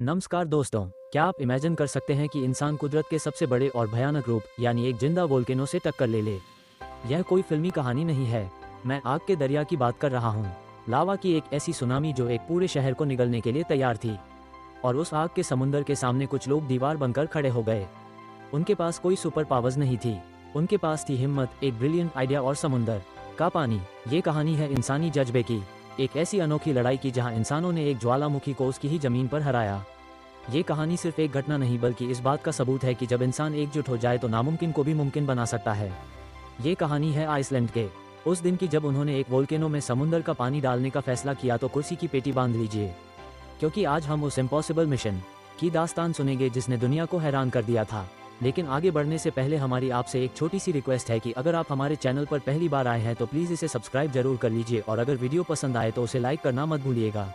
नमस्कार दोस्तों, क्या आप इमेजिन कर सकते हैं कि इंसान कुदरत के सबसे बड़े और भयानक रूप यानी एक जिंदा वोल्केनो से टक्कर ले ले। यह कोई फिल्मी कहानी नहीं है। मैं आग के दरिया की बात कर रहा हूँ। लावा की एक ऐसी सुनामी जो एक पूरे शहर को निगलने के लिए तैयार थी। और उस आग के समुंदर के सामने कुछ लोग दीवार बनकर खड़े हो गए। उनके पास कोई सुपर पावर्स नहीं थी। उनके पास थी हिम्मत, एक ब्रिलियंट आइडिया और समुंदर का पानी। ये कहानी है इंसानी जज्बे की, एक ऐसी अनोखी लड़ाई की जहां इंसानों ने एक ज्वालामुखी को उसकी ही जमीन पर हराया। ये कहानी सिर्फ एक घटना नहीं बल्कि इस बात का सबूत है कि जब इंसान एकजुट हो जाए तो नामुमकिन को भी मुमकिन बना सकता है। ये कहानी है आइसलैंड के उस दिन की जब उन्होंने एक वोल्केनो में समुंदर का पानी डालने का फैसला किया। तो कुर्सी की पेटी बांध लीजिए, क्योंकि आज हम उस इम्पॉसिबल मिशन की दास्तान सुनेंगे जिसने दुनिया को हैरान कर दिया था। लेकिन आगे बढ़ने से पहले हमारी आपसे एक छोटी सी रिक्वेस्ट है कि अगर आप हमारे चैनल पर पहली बार आए हैं तो प्लीज़ इसे सब्सक्राइब जरूर कर लीजिए, और अगर वीडियो पसंद आए तो उसे लाइक करना मत भूलिएगा।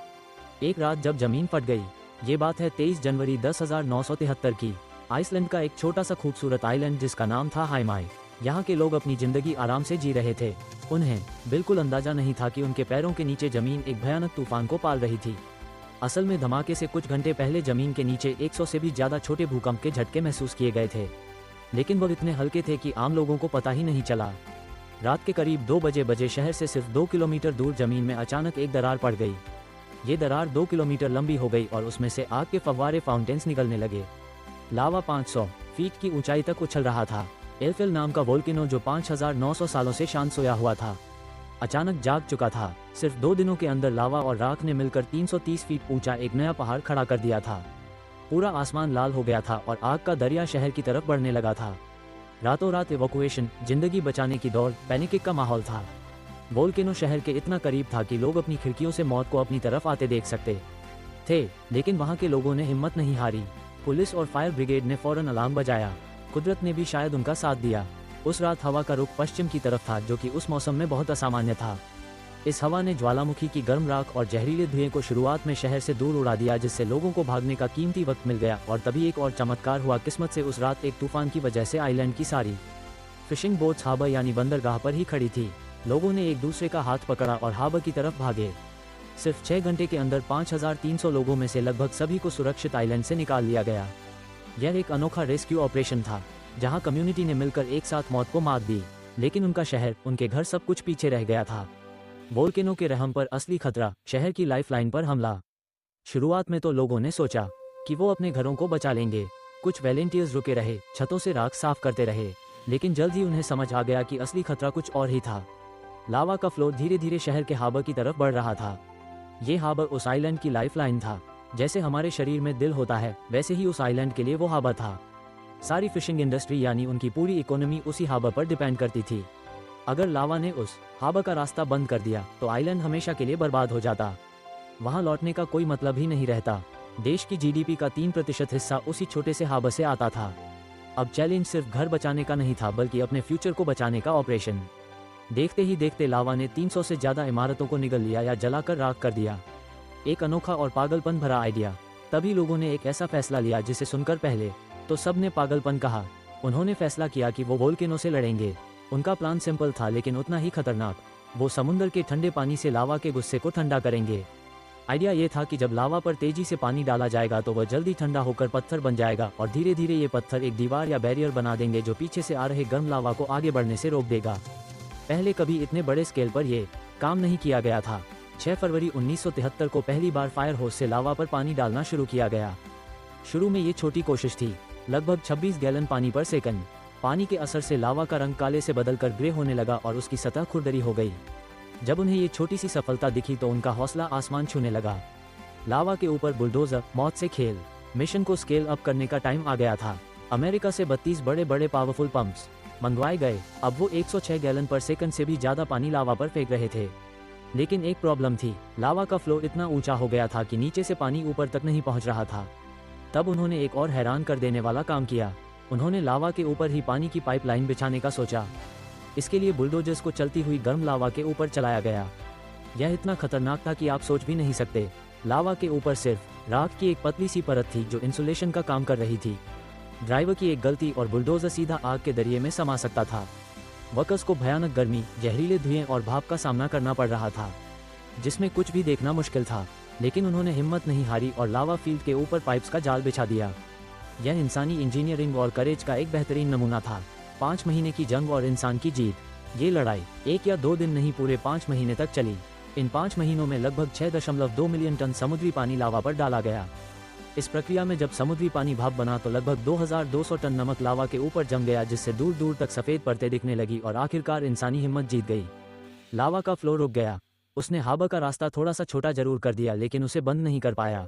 एक रात जब जमीन फट गई। ये बात है 23 जनवरी 10,973 की। आइसलैंड का एक छोटा सा खूबसूरत आइलैंड जिसका नाम था हाइमाई। यहाँ के लोग अपनी जिंदगी आराम से जी रहे थे। उन्हें बिल्कुल अंदाजा नहीं था कि उनके पैरों के नीचे जमीन एक भयानक तूफान को पाल रही थी। असल में धमाके से कुछ घंटे पहले जमीन के नीचे 100 से भी ज्यादा छोटे भूकंप के झटके महसूस किए गए थे, लेकिन वो इतने हल्के थे कि आम लोगों को पता ही नहीं चला। रात के करीब 2 बजे शहर से सिर्फ 2 किलोमीटर दूर जमीन में अचानक एक दरार पड़ गई। ये दरार 2 किलोमीटर लंबी हो गई और उसमें से आग के फव्वारे फाउंटेन्स निकलने लगे। लावा 500 फीट की ऊंचाई तक उछल रहा था। एल्फिल नाम का वोल्केनो जो 5,900 सालों से शांत सोया हुआ था, अचानक जाग चुका था। सिर्फ 2 दिनों के अंदर लावा और राख ने मिलकर 330 फीट ऊंचा एक नया पहाड़ खड़ा कर दिया था। पूरा आसमान लाल हो गया था और आग का दरिया शहर की तरफ बढ़ने लगा था। रातों रात इवैक्यूएशन, जिंदगी बचाने की दौड़, पैनिक का माहौल था। वोल्केनो शहर के इतना करीब था कि लोग अपनी खिड़कियों से मौत को अपनी तरफ आते देख सकते थे, लेकिन वहां के लोगों ने हिम्मत नहीं हारी। पुलिस और फायर ब्रिगेड ने फौरन अलार्म बजाया। कुदरत ने भी शायद उनका साथ दिया। उस रात हवा का रुख पश्चिम की तरफ था, जो कि उस मौसम में बहुत असामान्य था। इस हवा ने ज्वालामुखी की गर्म राख और जहरीले धुएं को शुरुआत में शहर से दूर उड़ा दिया, जिससे लोगों को भागने का कीमती वक्त मिल गया। और तभी एक और चमत्कार हुआ। किस्मत से उस रात एक तूफान की वजह से आइलैंड की सारी फिशिंग बोट्स हार्बर यानी बंदरगाह पर ही खड़ी थी। लोगों ने एक दूसरे का हाथ पकड़ा और हार्बर की तरफ भागे। सिर्फ 6 घंटे के अंदर 5,300 लोगों में से लगभग सभी को सुरक्षित आइलैंड से निकाल लिया गया। यह एक अनोखा रेस्क्यू ऑपरेशन था, जहां कम्युनिटी ने मिलकर एक साथ मौत को मात दी, लेकिन उनका शहर, उनके घर, सब कुछ पीछे रह गया था। वोल्केनो के रहम पर असली खतरा, शहर की लाइफलाइन पर हमला। शुरुआत में तो लोगों ने सोचा कि वो अपने घरों को बचा लेंगे। कुछ वॉलंटियर्स रुके रहे, छतों से राख साफ करते रहे, लेकिन जल्द ही उन्हें समझ आ गया कि असली खतरा कुछ और ही था। लावा का फ्लो धीरे धीरे शहर के हार्बर की तरफ बढ़ रहा था। ये हार्बर उस आइलैंड की लाइफलाइन था। जैसे हमारे शरीर में दिल होता है, वैसे ही उस आइलैंड के लिए वो हार्बर था। सारी फिशिंग इंडस्ट्री यानी उनकी पूरी इकोनॉमी उसी हार्बर पर डिपेंड करती थी। अगर लावा ने उस हार्बर का रास्ता बंद कर दिया तो आइलैंड हमेशा के लिए बर्बाद हो जाता। वहां लौटने का कोई मतलब ही नहीं रहता। देश की जीडीपी का 3% हिस्सा उसी छोटे से हार्बर से आता था। अब चैलेंज सिर्फ घर बचाने का नहीं था, बल्कि अपने फ्यूचर को बचाने का ऑपरेशन। देखते ही देखते लावा ने 300 से ज्यादा इमारतों को निगल लिया या जलाकर राख कर दिया। एक अनोखा और पागलपन भरा आइडिया। तभी लोगों ने एक ऐसा फैसला लिया जिसे सुनकर पहले तो सबने पागलपन कहा। उन्होंने फैसला किया कि वो वोल्केनो से लड़ेंगे। उनका प्लान सिंपल था लेकिन उतना ही खतरनाक। वो समुद्र के ठंडे पानी से लावा के गुस्से को ठंडा करेंगे। आइडिया ये था कि जब लावा पर तेजी से पानी डाला जाएगा तो वह जल्दी ठंडा होकर पत्थर बन जाएगा, और धीरे धीरे ये पत्थर एक दीवार या बैरियर बना देंगे जो पीछे से आ रहे गर्म लावा को आगे बढ़ने से रोक देगा। पहले कभी इतने बड़े स्केल पर यह काम नहीं किया गया था। 6 फरवरी 1973 को पहली बार फायर होस से लावा पर पानी डालना शुरू किया गया। शुरू में ये छोटी कोशिश थी, लगभग 26 गैलन पानी पर सेकंड। पानी के असर से लावा का रंग काले से बदलकर ग्रे होने लगा और उसकी सतह खुरदरी हो गई। जब उन्हें ये छोटी सी सफलता दिखी तो उनका हौसला आसमान छूने लगा। लावा के ऊपर बुलडोजर, मौत से खेल। मिशन को स्केल अप करने का टाइम आ गया था। अमेरिका से 32 बड़े बड़े पावरफुल पंप्स मंगवाए गए। अब वो 106 गैलन पर सेकंड से भी ज्यादा पानी लावा पर फेंक रहे थे। लेकिन एक प्रॉब्लम थी, लावा का फ्लो इतना ऊंचा हो गया था कि नीचे से पानी ऊपर तक नहीं पहुंच रहा था। तब उन्होंने एक और हैरान कर देने वाला काम किया। उन्होंने लावा के ऊपर ही पानी की पाइपलाइन बिछाने का सोचा। इसके लिए बुलडोजर्स को चलती हुई गर्म लावा के ऊपर चलाया गया। यह इतना खतरनाक था कि आप सोच भी नहीं सकते। लावा के ऊपर सिर्फ राख की एक पतली सी परत थी जो इंसुलेशन का काम कर रही थी। ड्राइवर की एक गलती और बुलडोजर सीधा आग के दरिये में समा सकता था। वर्कर्स को भयानक गर्मी, जहरीले धुएं और भाप का सामना करना पड़ रहा था, जिसमें कुछ भी देखना मुश्किल था। लेकिन उन्होंने हिम्मत नहीं हारी और लावा फील्ड के ऊपर पाइप्स का जाल बिछा दिया। यह इंसानी इंजीनियरिंग और करेज का एक बेहतरीन नमूना था। 5 महीने की जंग और इंसान की जीत। ये लड़ाई 1 या 2 दिन नहीं, पूरे 5 महीने तक चली। इन 5 महीनों में लगभग 6.2 मिलियन टन समुद्री पानी लावा पर डाला गया। इस प्रक्रिया में जब समुद्री पानी भाप बना तो लगभग 2200 टन नमक लावा के ऊपर जम गया, जिससे दूर दूर तक सफ़ेद परतें दिखने लगी और आखिरकार इंसानी हिम्मत जीत गई। लावा का फ्लो रुक गया। उसने हवा का रास्ता थोड़ा सा छोटा जरूर कर दिया, लेकिन उसे बंद नहीं कर पाया।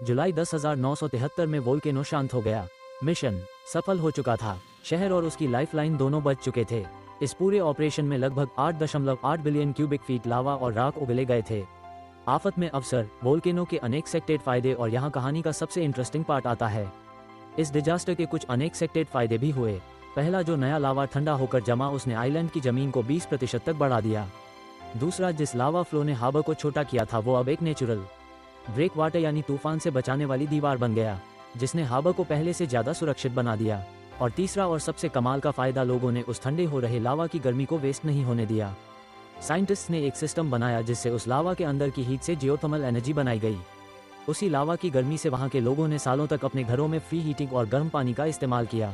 जुलाई 10,973 में वोल्केनो शांत हो गया। मिशन सफल हो चुका था। शहर और उसकी लाइफलाइन दोनों बच चुके थे। इस पूरे ऑपरेशन में लगभग 8.8 बिलियन क्यूबिक फीट लावा और राख उगले गए थे। आफत में अवसर, वोल्केनो के अनएक्सपेक्टेड फायदे, और यहाँ कहानी का सबसे इंटरेस्टिंग पार्ट आता है। इस डिजास्टर के कुछ अनएक्सपेक्टेड फायदे भी हुए। पहला, जो नया लावा ठंडा होकर जमा उसने आइलैंड की जमीन को 20% तक बढ़ा दिया। दूसरा, जिस लावा फ्लो ने हार्बर को छोटा किया था वो अब एक नेचुरल ब्रेक वाटर यानी तूफान से बचाने वाली दीवार बन गया, जिसने हार्बर को पहले से ज़्यादा सुरक्षित बना दिया। और तीसरा और सबसे कमाल का फायदा, लोगों ने उस ठंडे हो रहे लावा की गर्मी को वेस्ट नहीं होने दिया। साइंटिस्ट ने एक सिस्टम बनाया जिससे उस लावा के अंदर की हीट से जियोथर्मल एनर्जी बनाई गई। उसी लावा की गर्मी से वहाँ के लोगों ने सालों तक अपने घरों में फ्री हीटिंग और गर्म पानी का इस्तेमाल किया।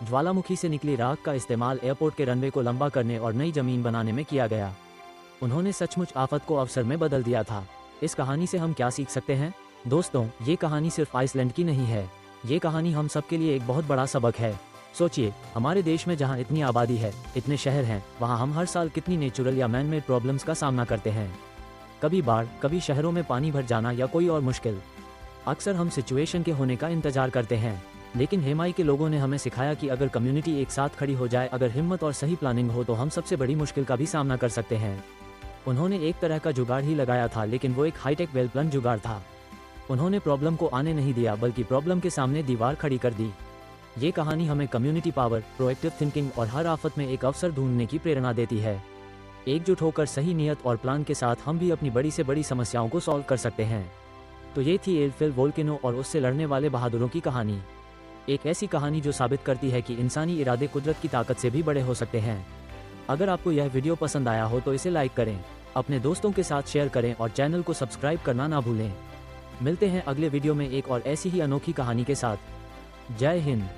ज्वालामुखी से निकली राख का इस्तेमाल एयरपोर्ट के रनवे को लंबा करने और नई जमीन बनाने में किया गया। उन्होंने सचमुच आफत को अवसर में बदल दिया था। इस कहानी से हम क्या सीख सकते हैं? दोस्तों, ये कहानी सिर्फ आइसलैंड की नहीं है। ये कहानी हम सबके लिए एक बहुत बड़ा सबक है। सोचिए, हमारे देश में जहाँ इतनी आबादी है, इतने शहर हैं, वहाँ हम हर साल कितनी नेचुरल या मैन मेड प्रॉब्लम्स का सामना करते हैं। कभी बाढ़, कभी शहरों में पानी भर जाना या कोई और मुश्किल। अक्सर हम सिचुएशन के होने का इंतजार करते हैं, लेकिन हेमाई के लोगों ने हमें सिखाया कि अगर कम्युनिटी एक साथ खड़ी हो जाए, अगर हिम्मत और सही प्लानिंग हो, तो हम सबसे बड़ी मुश्किल का भी सामना कर सकते हैं। उन्होंने एक तरह का जुगाड़ ही लगाया था, लेकिन वो एक हाईटेक वेल प्लान जुगाड़ था। उन्होंने प्रॉब्लम को आने नहीं दिया, बल्कि प्रॉब्लम के सामने दीवार खड़ी कर दी। ये कहानी हमें कम्युनिटी पावर, प्रोएक्टिव थिंकिंग और हर आफत में एक अवसर ढूंढने की प्रेरणा देती है। एकजुट होकर सही नियत और प्लान के साथ हम भी अपनी बड़ी से बड़ी समस्याओं को सॉल्व कर सकते हैं। तो ये थी एल्फिल वोल्केनो और उससे लड़ने वाले बहादुरों की कहानी। एक ऐसी कहानी जो साबित करती है कि इंसानी इरादे कुदरत की ताकत से भी बड़े हो सकते हैं। अगर आपको यह वीडियो पसंद आया हो तो इसे लाइक करें, अपने दोस्तों के साथ शेयर करें और चैनल को सब्सक्राइब करना ना भूलें। मिलते हैं अगले वीडियो में एक और ऐसी ही अनोखी कहानी के साथ। जय हिंद।